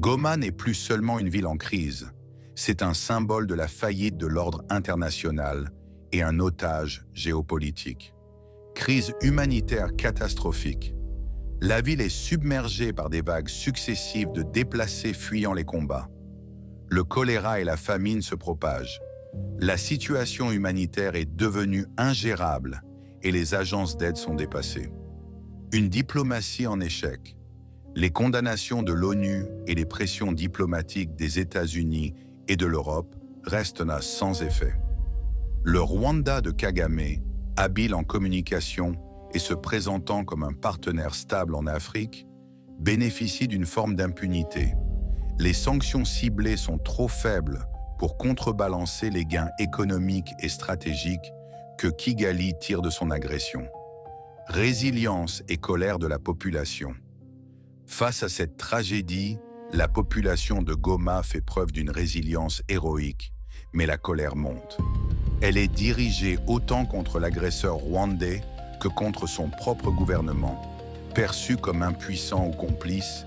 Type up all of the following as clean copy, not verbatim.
Goma n'est plus seulement une ville en crise, c'est un symbole de la faillite de l'ordre international et un otage géopolitique. Crise humanitaire catastrophique. La ville est submergée par des vagues successives de déplacés fuyant les combats. Le choléra et la famine se propagent. La situation humanitaire est devenue ingérable et les agences d'aide sont dépassées. Une diplomatie en échec. Les condamnations de l'ONU et les pressions diplomatiques des États-Unis et de l'Europe restent là sans effet. Le Rwanda de Kagame, habile en communication et se présentant comme un partenaire stable en Afrique, bénéficie d'une forme d'impunité. Les sanctions ciblées sont trop faibles pour contrebalancer les gains économiques et stratégiques que Kigali tire de son agression. Résilience et colère de la population. Face à cette tragédie, la population de Goma fait preuve d'une résilience héroïque, mais la colère monte. Elle est dirigée autant contre l'agresseur rwandais que contre son propre gouvernement, perçu comme impuissant ou complice,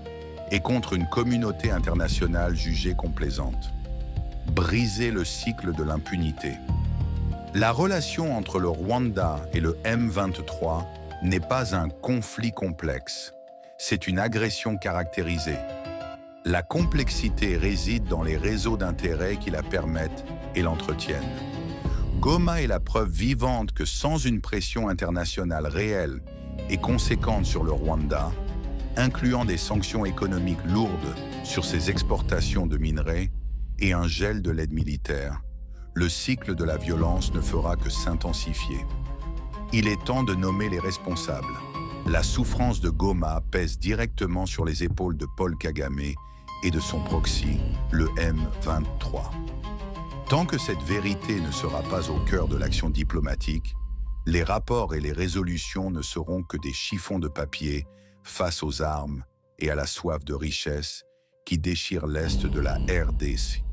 et contre une communauté internationale jugée complaisante. Briser le cycle de l'impunité. La relation entre le Rwanda et le M23 n'est pas un conflit complexe, c'est une agression caractérisée. La complexité réside dans les réseaux d'intérêts qui la permettent et l'entretiennent. Goma est la preuve vivante que sans une pression internationale réelle et conséquente sur le Rwanda, incluant des sanctions économiques lourdes sur ses exportations de minerais et un gel de l'aide militaire, le cycle de la violence ne fera que s'intensifier. Il est temps de nommer les responsables. La souffrance de Goma pèse directement sur les épaules de Paul Kagame et de son proxy, le M23. Tant que cette vérité ne sera pas au cœur de l'action diplomatique, les rapports et les résolutions ne seront que des chiffons de papier face aux armes et à la soif de richesse qui déchirent l'Est de la RDC.